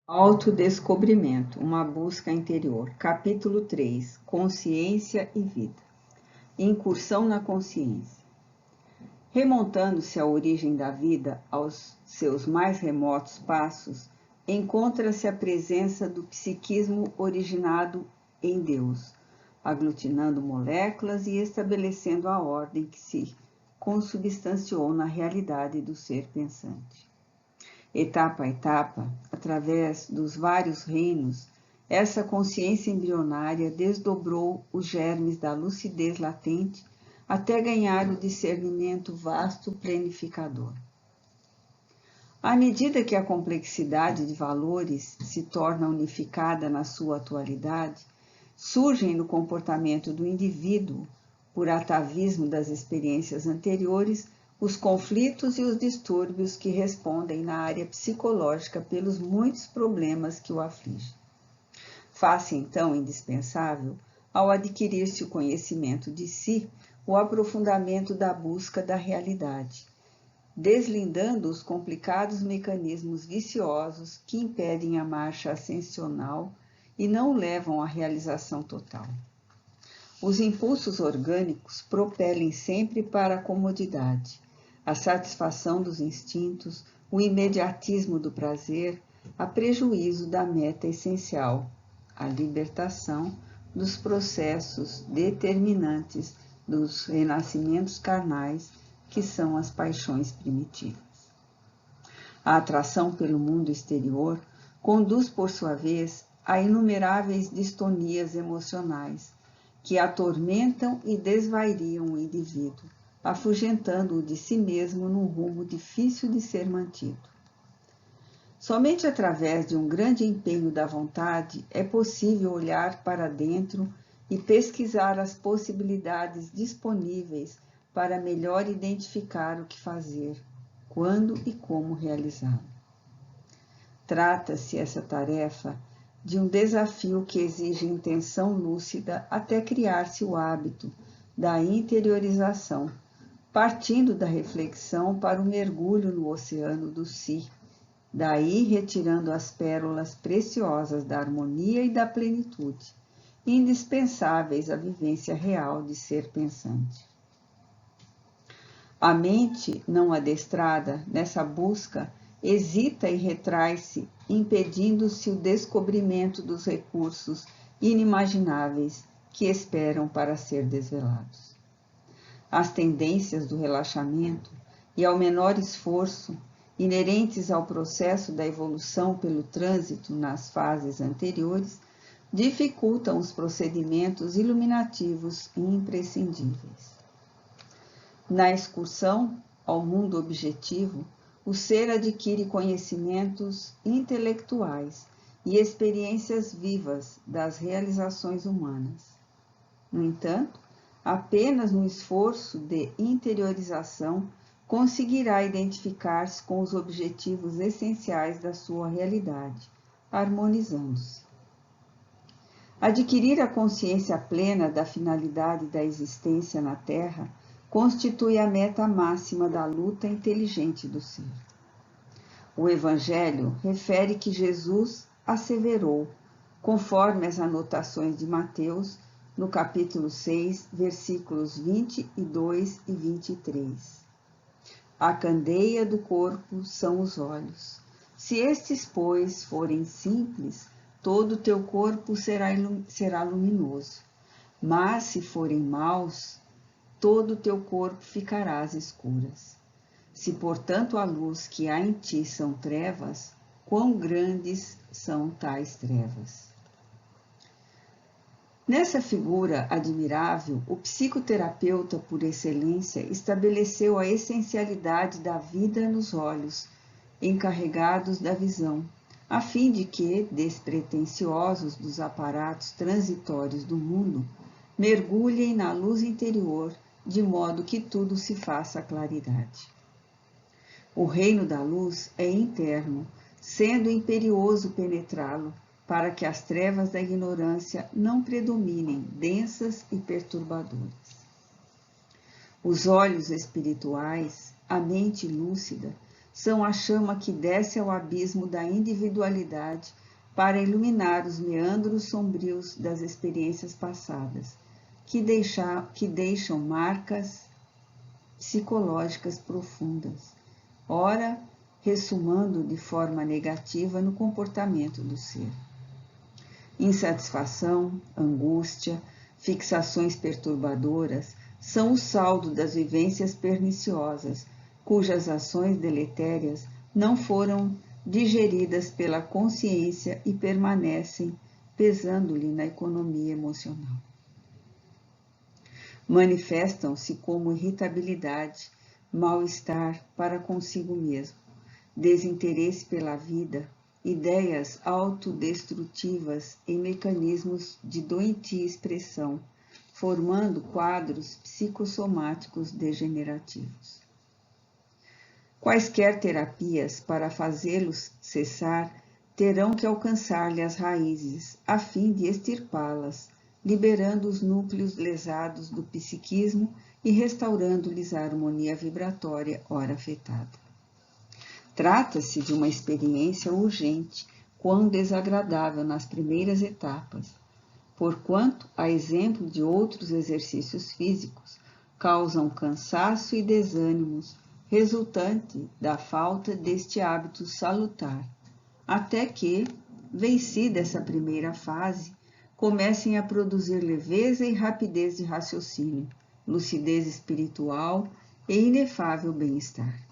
Autodescobrimento, uma busca interior. Capítulo 3. Consciência e vida. Incursão na consciência. Remontando-se à origem da vida, aos seus mais remotos passos, encontra-se a presença do psiquismo originado em Deus, aglutinando moléculas e estabelecendo a ordem que se consubstanciou na realidade do ser pensante. Etapa a etapa, através dos vários reinos, essa consciência embrionária desdobrou os germes da lucidez latente até ganhar o discernimento vasto plenificador. À medida que a complexidade de valores se torna unificada na sua atualidade, surgem no comportamento do indivíduo, por atavismo das experiências anteriores, os conflitos e os distúrbios que respondem na área psicológica pelos muitos problemas que o afligem. Faz-se então indispensável, ao adquirir-se o conhecimento de si, o aprofundamento da busca da realidade, deslindando os complicados mecanismos viciosos que impedem a marcha ascensional e não levam à realização total. Os impulsos orgânicos propelem sempre para a comodidade, a satisfação dos instintos, o imediatismo do prazer, a prejuízo da meta essencial, a libertação dos processos determinantes dos renascimentos carnais, que são as paixões primitivas. A atração pelo mundo exterior conduz, por sua vez, a inumeráveis distonias emocionais, que atormentam e desvairiam o indivíduo, afugentando-o de si mesmo num rumo difícil de ser mantido. Somente através de um grande empenho da vontade é possível olhar para dentro e pesquisar as possibilidades disponíveis para melhor identificar o que fazer, quando e como realizá-lo. Trata-se essa tarefa de um desafio que exige intenção lúcida até criar-se o hábito da interiorização, partindo da reflexão para o mergulho no oceano do si, daí retirando as pérolas preciosas da harmonia e da plenitude, indispensáveis à vivência real de ser pensante. A mente não adestrada nessa busca hesita e retrai-se, impedindo-se o descobrimento dos recursos inimagináveis que esperam para ser desvelados. As tendências do relaxamento e ao menor esforço, inerentes ao processo da evolução pelo trânsito nas fases anteriores, dificultam os procedimentos iluminativos e imprescindíveis. Na excursão ao mundo objetivo, o ser adquire conhecimentos intelectuais e experiências vivas das realizações humanas. No entanto, apenas no esforço de interiorização conseguirá identificar-se com os objetivos essenciais da sua realidade, harmonizando-se. Adquirir a consciência plena da finalidade da existência na Terra constitui a meta máxima da luta inteligente do ser. O Evangelho refere que Jesus asseverou, conforme as anotações de Mateus, no capítulo 6, versículos 22 e 23. A candeia do corpo são os olhos. Se estes, pois, forem simples, todo o teu corpo será luminoso. Mas se forem maus, todo o teu corpo ficará às escuras. Se, portanto, a luz que há em ti são trevas, quão grandes são tais trevas. Nessa figura admirável, o psicoterapeuta por excelência estabeleceu a essencialidade da vida nos olhos, encarregados da visão, a fim de que, despretensiosos dos aparatos transitórios do mundo, mergulhem na luz interior, de modo que tudo se faça claridade. O reino da luz é interno, sendo imperioso penetrá-lo, para que as trevas da ignorância não predominem, densas e perturbadoras. Os olhos espirituais, a mente lúcida, são a chama que desce ao abismo da individualidade para iluminar os meandros sombrios das experiências passadas, que deixam marcas psicológicas profundas, ora ressumando de forma negativa no comportamento do ser. Insatisfação, angústia, fixações perturbadoras são o saldo das vivências perniciosas, cujas ações deletérias não foram digeridas pela consciência e permanecem pesando-lhe na economia emocional. Manifestam-se como irritabilidade, mal-estar para consigo mesmo, desinteresse pela vida, ideias autodestrutivas em mecanismos de doentia expressão, formando quadros psicossomáticos degenerativos. Quaisquer terapias para fazê-los cessar terão que alcançar-lhe as raízes, a fim de extirpá-las, liberando os núcleos lesados do psiquismo e restaurando-lhes a harmonia vibratória ora afetada. Trata-se de uma experiência urgente, quão desagradável nas primeiras etapas, porquanto, a exemplo de outros exercícios físicos, causam cansaço e desânimos, resultante da falta deste hábito salutar, até que, vencida essa primeira fase, comecem a produzir leveza e rapidez de raciocínio, lucidez espiritual e inefável bem-estar.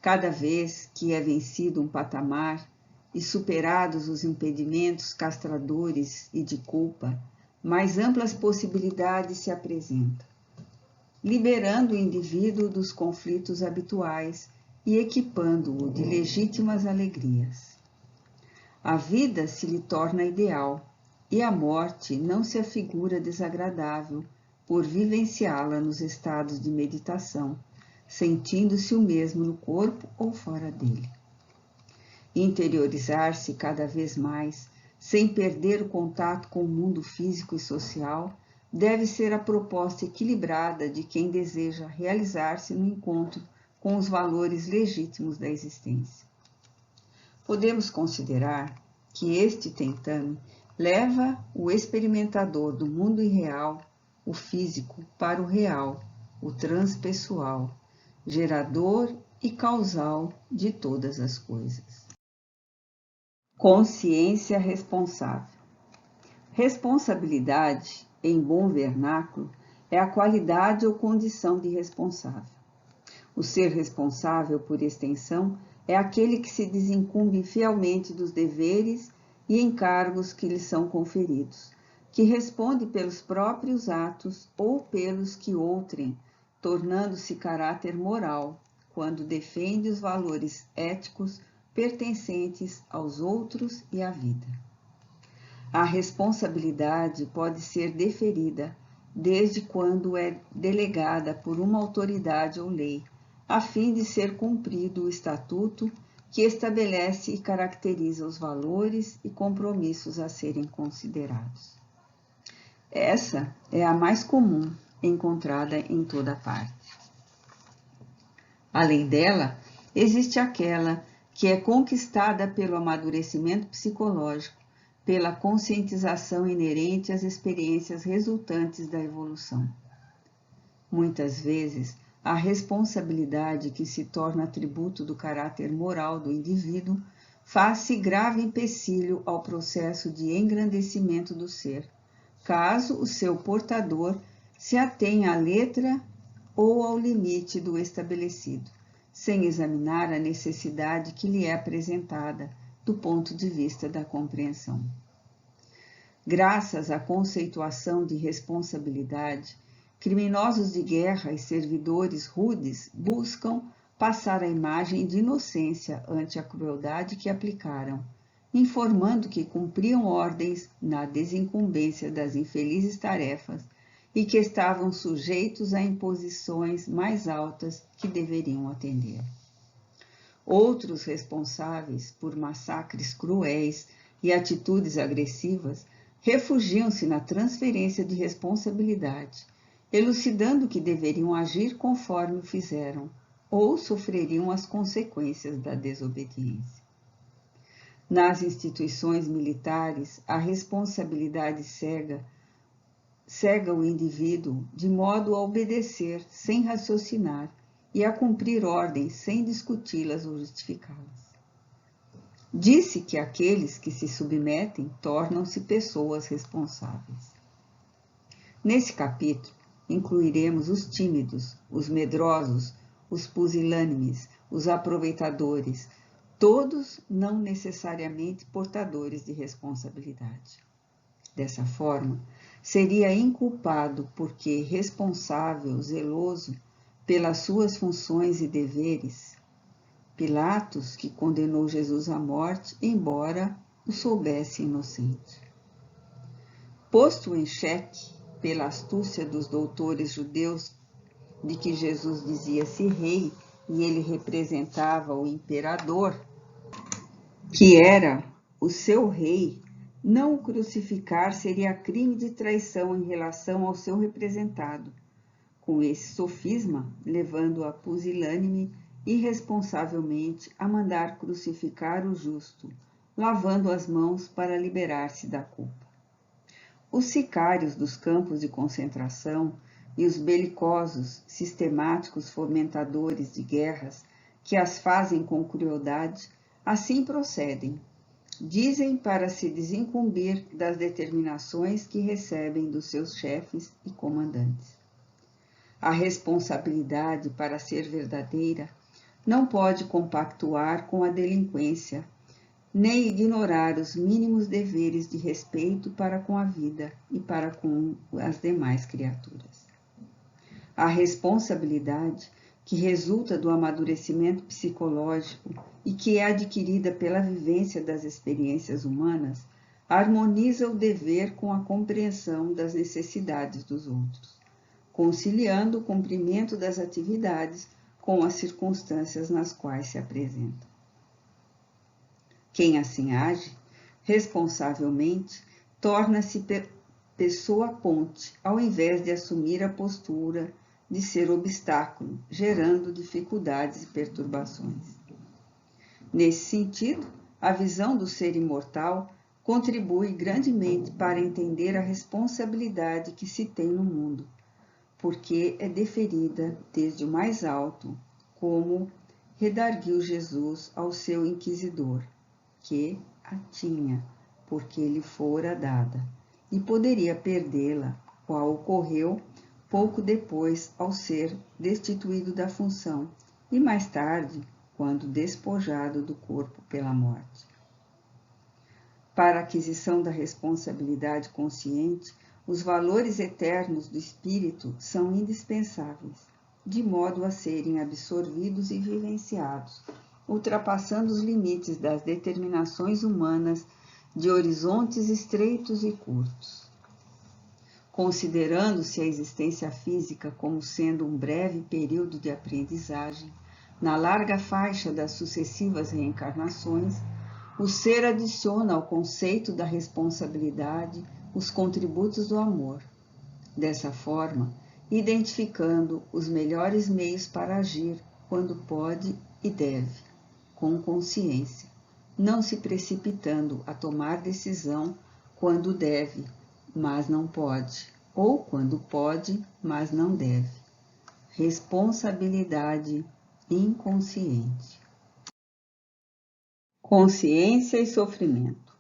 Cada vez que é vencido um patamar e superados os impedimentos castradores e de culpa, mais amplas possibilidades se apresentam, liberando o indivíduo dos conflitos habituais e equipando-o de legítimas alegrias. A vida se lhe torna ideal e a morte não se afigura desagradável por vivenciá-la nos estados de meditação, sentindo-se o mesmo no corpo ou fora dele. Interiorizar-se cada vez mais, sem perder o contato com o mundo físico e social, deve ser a proposta equilibrada de quem deseja realizar-se no encontro com os valores legítimos da existência. Podemos considerar que este tentame leva o experimentador do mundo irreal, o físico, para o real, o transpessoal, gerador e causal de todas as coisas. Consciência responsável. Responsabilidade, em bom vernáculo, é a qualidade ou condição de responsável. O ser responsável, por extensão, é aquele que se desincumbe fielmente dos deveres e encargos que lhe são conferidos, que responde pelos próprios atos ou pelos que outrem, tornando-se caráter moral, quando defende os valores éticos pertencentes aos outros e à vida. A responsabilidade pode ser deferida desde quando é delegada por uma autoridade ou lei, a fim de ser cumprido o estatuto que estabelece e caracteriza os valores e compromissos a serem considerados. Essa é a mais comum, encontrada em toda parte. Além dela, existe aquela que é conquistada pelo amadurecimento psicológico, pela conscientização inerente às experiências resultantes da evolução. Muitas vezes, a responsabilidade que se torna atributo do caráter moral do indivíduo faz-se grave empecilho ao processo de engrandecimento do ser, caso o seu portador se atenha à letra ou ao limite do estabelecido, sem examinar a necessidade que lhe é apresentada do ponto de vista da compreensão. Graças à conceituação de responsabilidade, criminosos de guerra e servidores rudes buscam passar a imagem de inocência ante a crueldade que aplicaram, informando que cumpriam ordens na desincumbência das infelizes tarefas e que estavam sujeitos a imposições mais altas que deveriam atender. Outros responsáveis por massacres cruéis e atitudes agressivas refugiam-se na transferência de responsabilidade, elucidando que deveriam agir conforme o fizeram, ou sofreriam as consequências da desobediência. Nas instituições militares, a responsabilidade cega o indivíduo de modo a obedecer sem raciocinar e a cumprir ordens sem discuti-las ou justificá-las. Disse que aqueles que se submetem tornam-se pessoas responsáveis. Nesse capítulo, incluiremos os tímidos, os medrosos, os pusilânimes, os aproveitadores, todos não necessariamente portadores de responsabilidade. Dessa forma, seria inculpado porque responsável, zeloso pelas suas funções e deveres, Pilatos, que condenou Jesus à morte, embora o soubesse inocente. Posto em xeque pela astúcia dos doutores judeus de que Jesus dizia-se rei e ele representava o imperador, que era o seu rei, não o crucificar seria crime de traição em relação ao seu representado, com esse sofisma levando a pusilânime irresponsavelmente a mandar crucificar o justo, lavando as mãos para liberar-se da culpa. Os sicários dos campos de concentração e os belicosos, sistemáticos fomentadores de guerras, que as fazem com crueldade, assim procedem. Dizem para se desincumbir das determinações que recebem dos seus chefes e comandantes. A responsabilidade, para ser verdadeira, não pode compactuar com a delinquência, nem ignorar os mínimos deveres de respeito para com a vida e para com as demais criaturas. A responsabilidade, que resulta do amadurecimento psicológico e que é adquirida pela vivência das experiências humanas, harmoniza o dever com a compreensão das necessidades dos outros, conciliando o cumprimento das atividades com as circunstâncias nas quais se apresentam. Quem assim age, responsavelmente, torna-se pessoa ponte, ao invés de assumir a postura de ser obstáculo, gerando dificuldades e perturbações. Nesse sentido, a visão do ser imortal contribui grandemente para entender a responsabilidade que se tem no mundo, porque é deferida desde o mais alto, como redarguiu Jesus ao seu inquisidor, que a tinha, porque lhe fora dada, e poderia perdê-la, qual ocorreu pouco depois ao ser destituído da função, e mais tarde, quando despojado do corpo pela morte. Para a aquisição da responsabilidade consciente, os valores eternos do espírito são indispensáveis, de modo a serem absorvidos e vivenciados, ultrapassando os limites das determinações humanas de horizontes estreitos e curtos. Considerando-se a existência física como sendo um breve período de aprendizagem, na larga faixa das sucessivas reencarnações, o ser adiciona ao conceito da responsabilidade os contributos do amor. Dessa forma, identificando os melhores meios para agir quando pode e deve, com consciência, não se precipitando a tomar decisão quando deve, mas não pode, ou quando pode, mas não deve. Responsabilidade inconsciente. Consciência e sofrimento.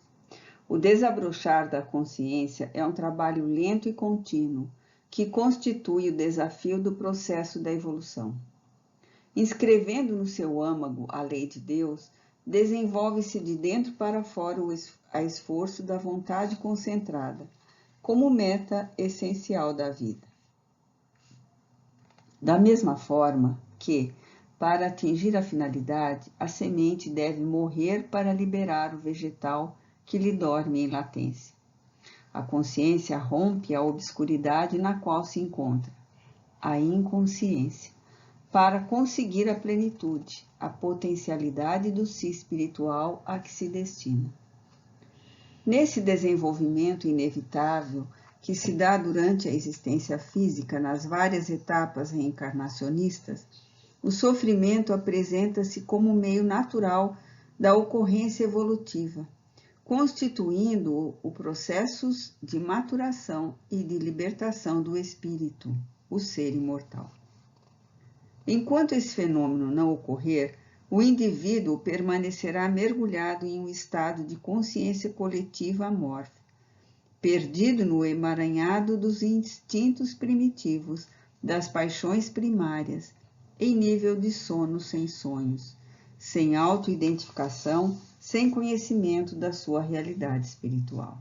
O desabrochar da consciência é um trabalho lento e contínuo, que constitui o desafio do processo da evolução. Inscrevendo no seu âmago a lei de Deus, desenvolve-se de dentro para fora a esforço da vontade concentrada, como meta essencial da vida. Da mesma forma que, para atingir a finalidade, a semente deve morrer para liberar o vegetal que lhe dorme em latência. A consciência rompe a obscuridade na qual se encontra, a inconsciência, para conseguir a plenitude, a potencialidade do si espiritual a que se destina. Nesse desenvolvimento inevitável que se dá durante a existência física nas várias etapas reencarnacionistas, O sofrimento apresenta-se como meio natural da ocorrência evolutiva, constituindo o processo de maturação e de libertação do espírito, o ser imortal. Enquanto esse fenômeno não ocorrer, o indivíduo permanecerá mergulhado em um estado de consciência coletiva amorfa, perdido no emaranhado dos instintos primitivos, das paixões primárias, em nível de sono sem sonhos, sem autoidentificação, sem conhecimento da sua realidade espiritual.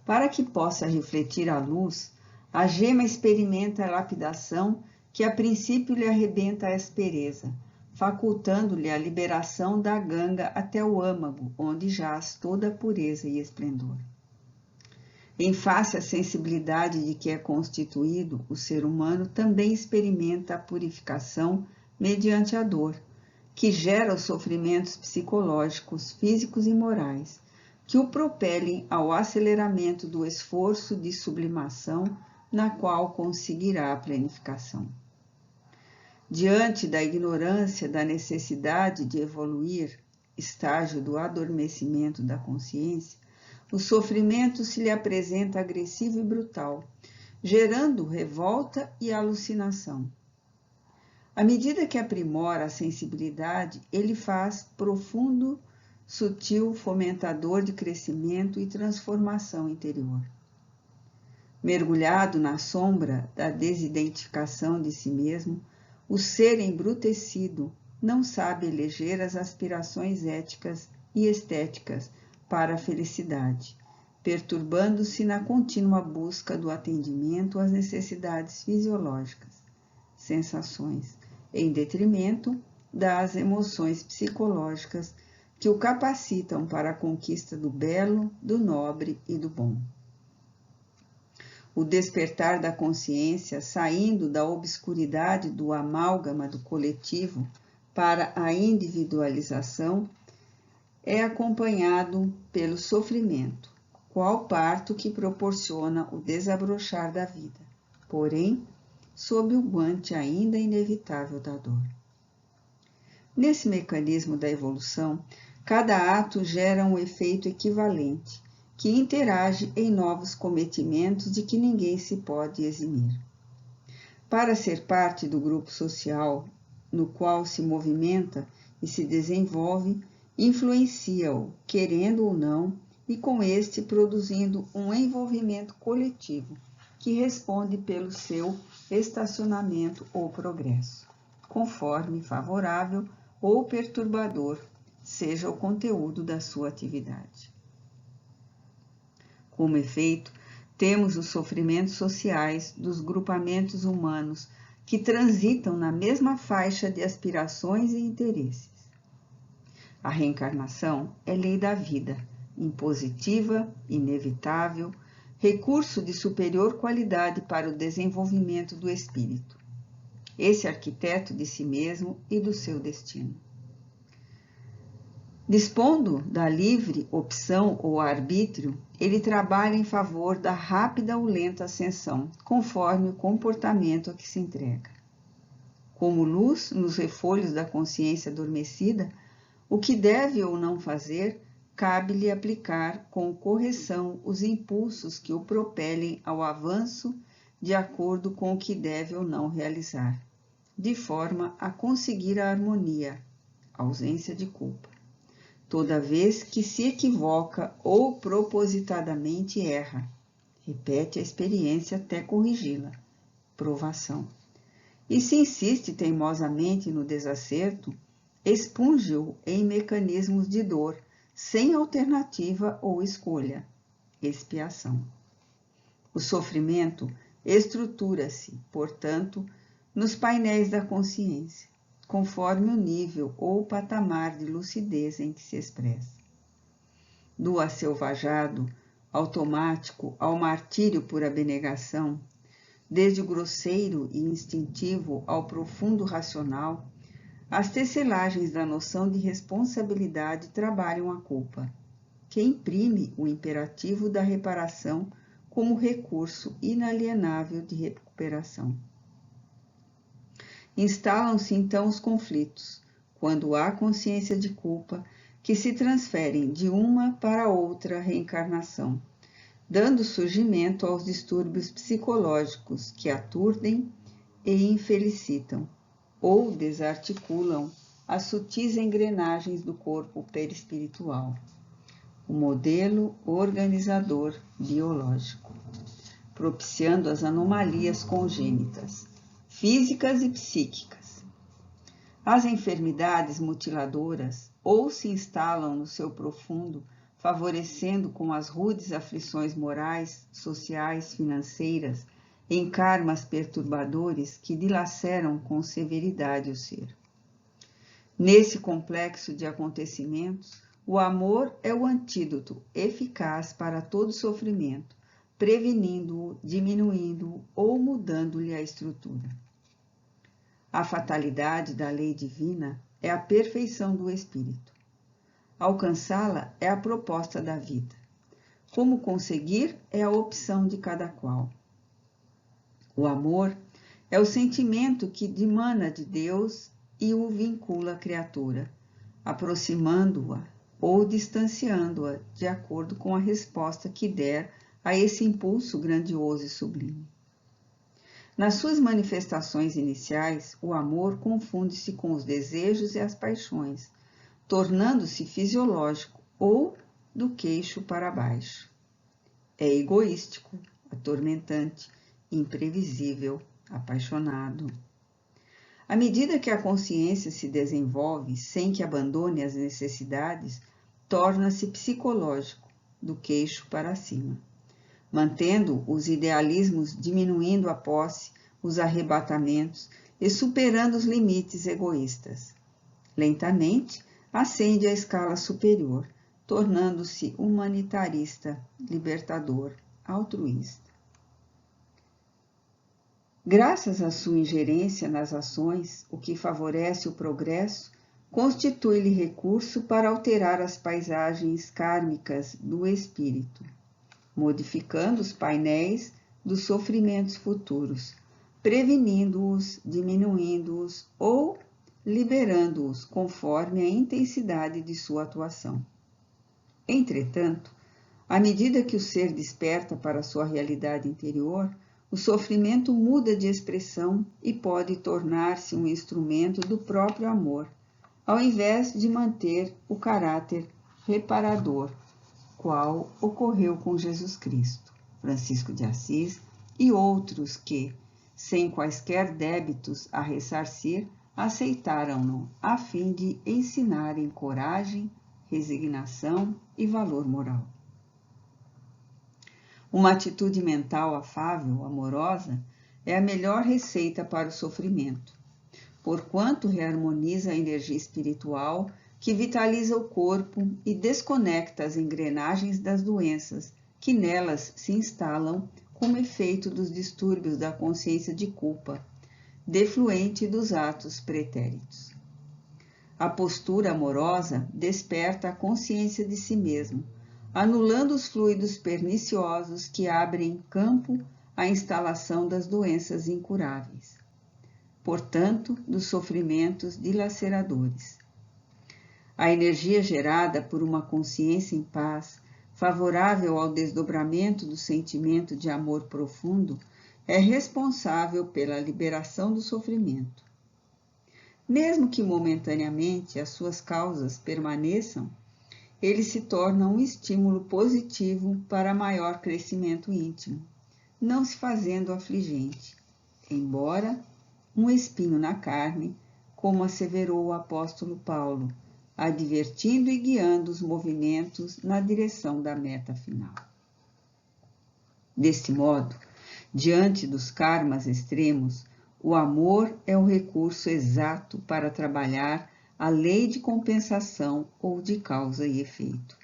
Para que possa refletir a luz, a gema experimenta a lapidação que a princípio lhe arrebenta a aspereza, facultando-lhe a liberação da ganga até o âmago, onde jaz toda a pureza e esplendor. Em face à sensibilidade de que é constituído, o ser humano também experimenta a purificação mediante a dor, que gera os sofrimentos psicológicos, físicos e morais, que o propelem ao aceleramento do esforço de sublimação, na qual conseguirá a planificação. Diante da ignorância da necessidade de evoluir, estágio do adormecimento da consciência, o sofrimento se lhe apresenta agressivo e brutal, gerando revolta e alucinação. À medida que aprimora a sensibilidade, ele faz profundo, sutil fomentador de crescimento e transformação interior. Mergulhado na sombra da desidentificação de si mesmo, o ser embrutecido não sabe eleger as aspirações éticas e estéticas para a felicidade, perturbando-se na contínua busca do atendimento às necessidades fisiológicas, sensações, em detrimento das emoções psicológicas que o capacitam para a conquista do belo, do nobre e do bom. O despertar da consciência, saindo da obscuridade do amálgama do coletivo para a individualização, é acompanhado pelo sofrimento, qual parto que proporciona o desabrochar da vida, porém, sob o guante ainda inevitável da dor. Nesse mecanismo da evolução, cada ato gera um efeito equivalente, que interage em novos cometimentos de que ninguém se pode eximir. Para ser parte do grupo social no qual se movimenta e se desenvolve, influencia-o, querendo ou não, e com este produzindo um envolvimento coletivo, que responde pelo seu estacionamento ou progresso, conforme favorável ou perturbador seja o conteúdo da sua atividade. Como efeito, temos os sofrimentos sociais dos grupamentos humanos que transitam na mesma faixa de aspirações e interesses. A reencarnação é lei da vida, impositiva, inevitável, recurso de superior qualidade para o desenvolvimento do espírito. Esse arquiteto de si mesmo e do seu destino. Dispondo da livre opção ou arbítrio, ele trabalha em favor da rápida ou lenta ascensão, conforme o comportamento a que se entrega. Como luz nos refolhos da consciência adormecida, o que deve ou não fazer, cabe-lhe aplicar com correção os impulsos que o propelem ao avanço de acordo com o que deve ou não realizar, de forma a conseguir a harmonia, ausência de culpa. Toda vez que se equivoca ou propositadamente erra, repete a experiência até corrigi-la, provação. E se insiste teimosamente no desacerto, expunge-o em mecanismos de dor, sem alternativa ou escolha, expiação. O sofrimento estrutura-se, portanto, nos painéis da consciência, conforme o nível ou patamar de lucidez em que se expressa. Do aselvajado automático ao martírio por abnegação, desde o grosseiro e instintivo ao profundo racional, as tecelagens da noção de responsabilidade trabalham a culpa, que imprime o imperativo da reparação como recurso inalienável de recuperação. Instalam-se então os conflitos, quando há consciência de culpa, que se transferem de uma para outra reencarnação, dando surgimento aos distúrbios psicológicos que aturdem e infelicitam, ou desarticulam as sutis engrenagens do corpo perispiritual, o modelo organizador biológico, propiciando as anomalias congênitas, físicas e psíquicas. As enfermidades mutiladoras ou se instalam no seu profundo, favorecendo com as rudes aflições morais, sociais, financeiras, em karmas perturbadores que dilaceram com severidade o ser. Nesse complexo de acontecimentos, o amor é o antídoto eficaz para todo sofrimento, prevenindo-o, diminuindo-o ou mudando-lhe a estrutura. A fatalidade da lei divina é a perfeição do espírito. Alcançá-la é a proposta da vida. Como conseguir é a opção de cada qual. O amor é o sentimento que dimana de Deus e o vincula à criatura, aproximando-a ou distanciando-a de acordo com a resposta que der a esse impulso grandioso e sublime. Nas suas manifestações iniciais, o amor confunde-se com os desejos e as paixões, tornando-se fisiológico ou do queixo para baixo. É egoístico, atormentante, imprevisível, apaixonado. À medida que a consciência se desenvolve sem que abandone as necessidades, torna-se psicológico, do queixo para cima, mantendo os idealismos, diminuindo a posse, os arrebatamentos e superando os limites egoístas. Lentamente, ascende à escala superior, tornando-se humanitarista, libertador, altruísta. Graças à sua ingerência nas ações, o que favorece o progresso, constitui-lhe recurso para alterar as paisagens kármicas do espírito, modificando os painéis dos sofrimentos futuros, prevenindo-os, diminuindo-os ou liberando-os conforme a intensidade de sua atuação. Entretanto, à medida que o ser desperta para sua realidade interior, o sofrimento muda de expressão e pode tornar-se um instrumento do próprio amor, ao invés de manter o caráter reparador, qual ocorreu com Jesus Cristo, Francisco de Assis e outros que, sem quaisquer débitos a ressarcir, aceitaram-no a fim de ensinarem coragem, resignação e valor moral. Uma atitude mental afável, amorosa, é a melhor receita para o sofrimento, porquanto reharmoniza a energia espiritual que vitaliza o corpo e desconecta as engrenagens das doenças que nelas se instalam como efeito dos distúrbios da consciência de culpa, defluente dos atos pretéritos. A postura amorosa desperta a consciência de si mesmo, anulando os fluidos perniciosos que abrem campo à instalação das doenças incuráveis, portanto, dos sofrimentos dilaceradores. A energia gerada por uma consciência em paz, favorável ao desdobramento do sentimento de amor profundo, é responsável pela liberação do sofrimento. Mesmo que momentaneamente as suas causas permaneçam, ele se torna um estímulo positivo para maior crescimento íntimo, não se fazendo afligente, embora um espinho na carne, como asseverou o apóstolo Paulo, advertindo e guiando os movimentos na direção da meta final. Deste modo, diante dos karmas extremos, o amor é o recurso exato para trabalhar a lei de compensação ou de causa e efeito,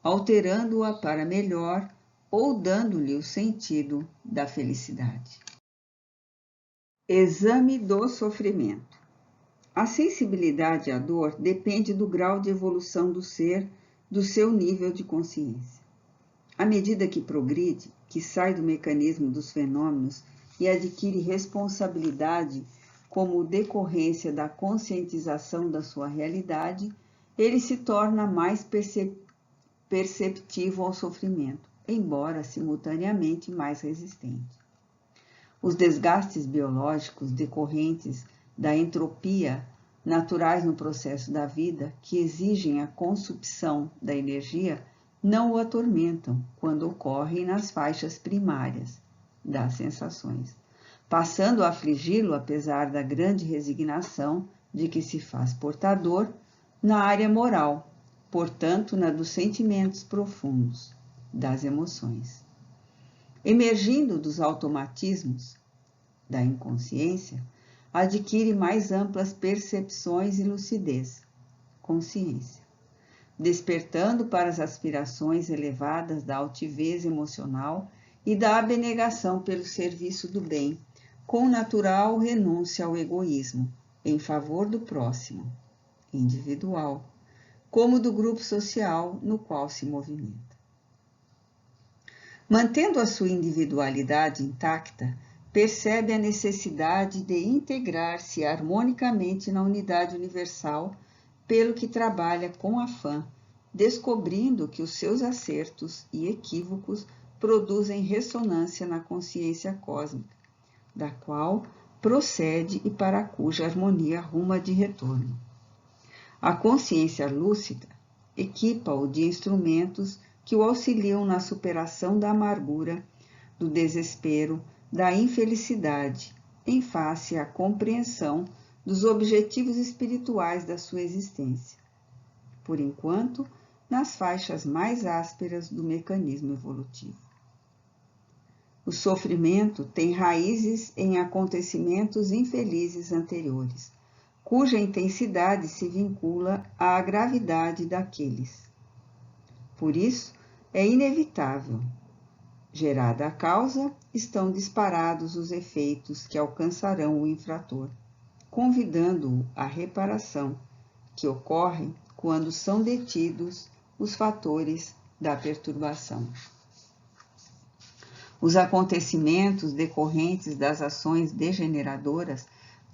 alterando-a para melhor ou dando-lhe o sentido da felicidade. Exame do sofrimento. A sensibilidade à dor depende do grau de evolução do ser, do seu nível de consciência. À medida que progride, que sai do mecanismo dos fenômenos e adquire responsabilidade como decorrência da conscientização da sua realidade, ele se torna mais perceptivo ao sofrimento, embora simultaneamente mais resistente. Os desgastes biológicos decorrentes da entropia naturais no processo da vida, que exigem a consumpção da energia, não o atormentam quando ocorrem nas faixas primárias das sensações, passando a afligi-lo apesar da grande resignação de que se faz portador na área moral, portanto, na dos sentimentos profundos, das emoções. Emergindo dos automatismos da inconsciência, adquire mais amplas percepções e lucidez, consciência, despertando para as aspirações elevadas da altivez emocional e da abnegação pelo serviço do bem, com natural renúncia ao egoísmo, em favor do próximo, individual, como do grupo social no qual se movimenta. Mantendo a sua individualidade intacta, percebe a necessidade de integrar-se harmonicamente na unidade universal, pelo que trabalha com afã, descobrindo que os seus acertos e equívocos produzem ressonância na consciência cósmica, da qual procede e para cuja harmonia ruma de retorno. A consciência lúcida equipa-o de instrumentos que o auxiliam na superação da amargura, do desespero, da infelicidade, em face à compreensão dos objetivos espirituais da sua existência, por enquanto, nas faixas mais ásperas do mecanismo evolutivo. O sofrimento tem raízes em acontecimentos infelizes anteriores, cuja intensidade se vincula à gravidade daqueles. Por isso, é inevitável. Gerada a causa, estão disparados os efeitos que alcançarão o infrator, convidando-o à reparação, que ocorre quando são detidos os fatores da perturbação. Os acontecimentos decorrentes das ações degeneradoras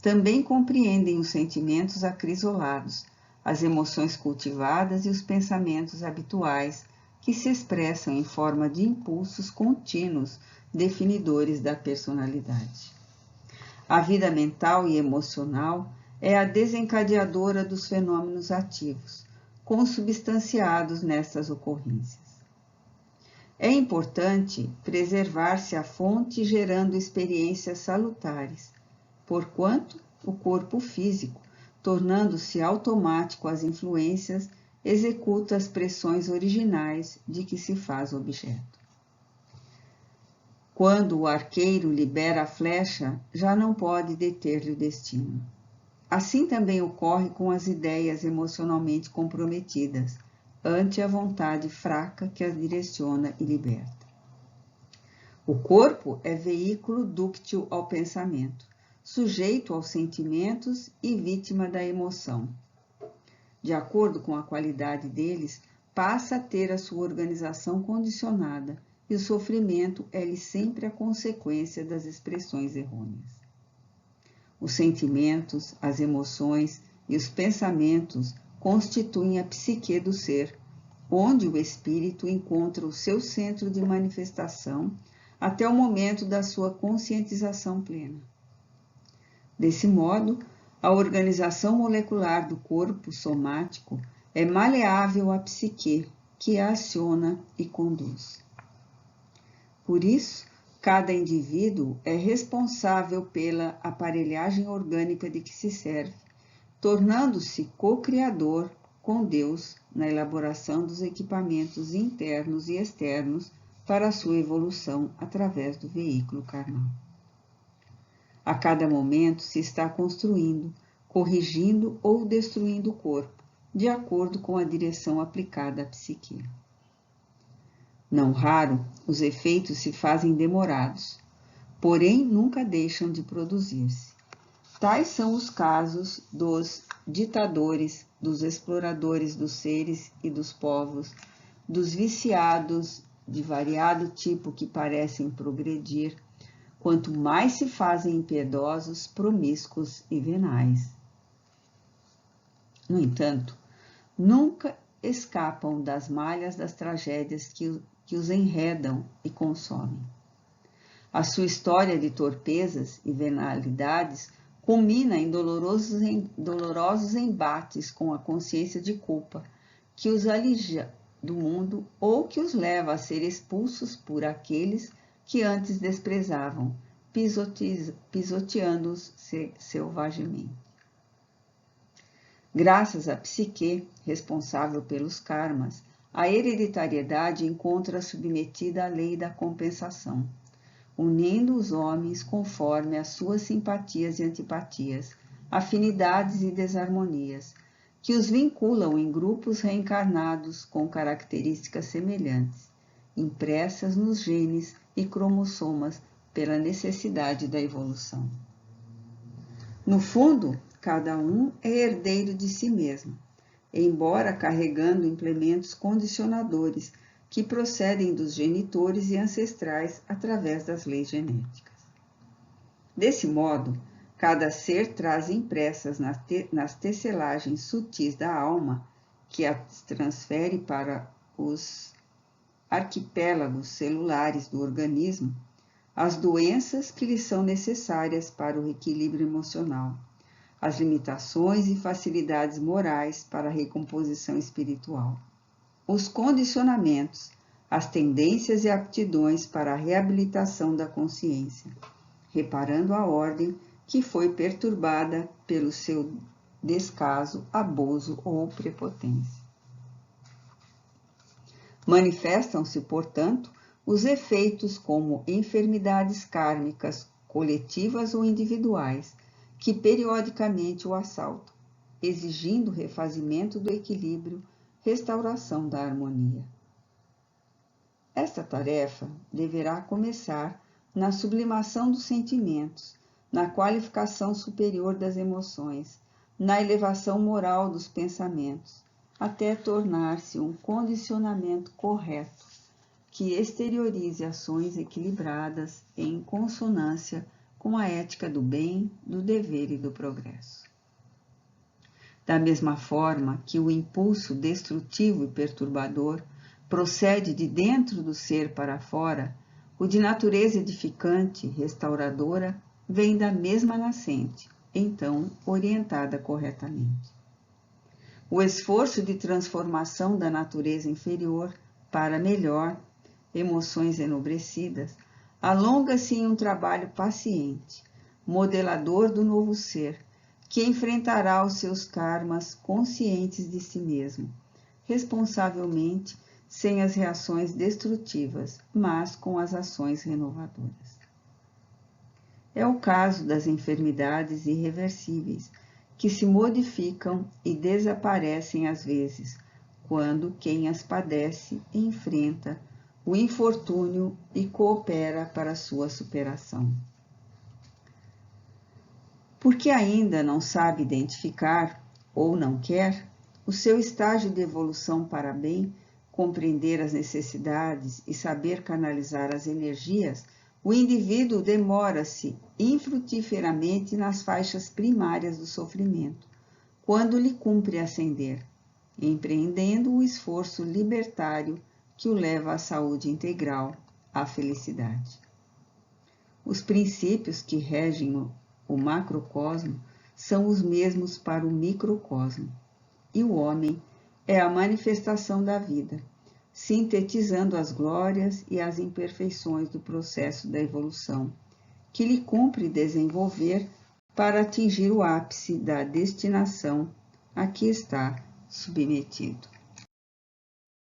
também compreendem os sentimentos acrisolados, as emoções cultivadas e os pensamentos habituais, que se expressam em forma de impulsos contínuos definidores da personalidade. A vida mental e emocional é a desencadeadora dos fenômenos ativos, consubstanciados nessas ocorrências. É importante preservar-se a fonte gerando experiências salutares, porquanto o corpo físico, tornando-se automático às influências, executa as pressões originais de que se faz objeto. Quando o arqueiro libera a flecha, já não pode deter-lhe o destino. Assim também ocorre com as ideias emocionalmente comprometidas, ante a vontade fraca que as direciona e liberta. O corpo é veículo dúctil ao pensamento, sujeito aos sentimentos e vítima da emoção. De acordo com a qualidade deles, passa a ter a sua organização condicionada, e o sofrimento é-lhe sempre a consequência das expressões errôneas. Os sentimentos, as emoções e os pensamentos constituem a psique do ser, onde o espírito encontra o seu centro de manifestação até o momento da sua conscientização plena. Desse modo, a organização molecular do corpo somático é maleável à psique, que a aciona e conduz. Por isso, cada indivíduo é responsável pela aparelhagem orgânica de que se serve, tornando-se co-criador com Deus na elaboração dos equipamentos internos e externos para a sua evolução através do veículo carnal. A cada momento se está construindo, corrigindo ou destruindo o corpo, de acordo com a direção aplicada à psique. Não raro, os efeitos se fazem demorados, porém nunca deixam de produzir-se. Tais são os casos dos ditadores, dos exploradores dos seres e dos povos, dos viciados de variado tipo que parecem progredir, quanto mais se fazem impiedosos, promíscuos e venais. No entanto, nunca escapam das malhas das tragédias que os enredam e consomem. A sua história de torpezas e venalidades culmina em dolorosos embates com a consciência de culpa, que os alija do mundo ou que os leva a ser expulsos por aqueles que antes desprezavam, pisoteando-os selvagemente. Graças à psique, responsável pelos karmas, a hereditariedade encontra submetida à lei da compensação, unindo os homens conforme as suas simpatias e antipatias, afinidades e desarmonias, que os vinculam em grupos reencarnados com características semelhantes, impressas nos genes e cromossomas pela necessidade da evolução. No fundo, cada um é herdeiro de si mesmo, embora carregando implementos condicionadores que procedem dos genitores e ancestrais através das leis genéticas. Desse modo, cada ser traz impressas nas tecelagens sutis da alma, que as transfere para os arquipélagos celulares do organismo, as doenças que lhe são necessárias para o equilíbrio emocional, as limitações e facilidades morais para a recomposição espiritual, os condicionamentos, as tendências e aptidões para a reabilitação da consciência, reparando a ordem que foi perturbada pelo seu descaso, abuso ou prepotência. Manifestam-se, portanto, os efeitos como enfermidades kármicas, coletivas ou individuais, que periodicamente o assaltam, exigindo refazimento do equilíbrio, restauração da harmonia. Esta tarefa deverá começar na sublimação dos sentimentos, na qualificação superior das emoções, na elevação moral dos pensamentos, até tornar-se um condicionamento correto, que exteriorize ações equilibradas em consonância com a ética do bem, do dever e do progresso. Da mesma forma que o impulso destrutivo e perturbador procede de dentro do ser para fora, o de natureza edificante, restauradora, vem da mesma nascente, então orientada corretamente. O esforço de transformação da natureza inferior para melhor, emoções enobrecidas, alonga-se em um trabalho paciente, modelador do novo ser, que enfrentará os seus karmas conscientes de si mesmo, responsavelmente, sem as reações destrutivas, mas com as ações renovadoras. É o caso das enfermidades irreversíveis, que se modificam e desaparecem às vezes, quando quem as padece enfrenta o infortúnio e coopera para sua superação. Porque ainda não sabe identificar, ou não quer, o seu estágio de evolução para bem, compreender as necessidades e saber canalizar as energias, o indivíduo demora-se infrutíferamente nas faixas primárias do sofrimento, quando lhe cumpre ascender, empreendendo o esforço libertário que o leva à saúde integral, à felicidade. Os princípios que regem o macrocosmo são os mesmos para o microcosmo, e o homem é a manifestação da vida, sintetizando as glórias e as imperfeições do processo da evolução, que lhe cumpre desenvolver para atingir o ápice da destinação a que está submetido.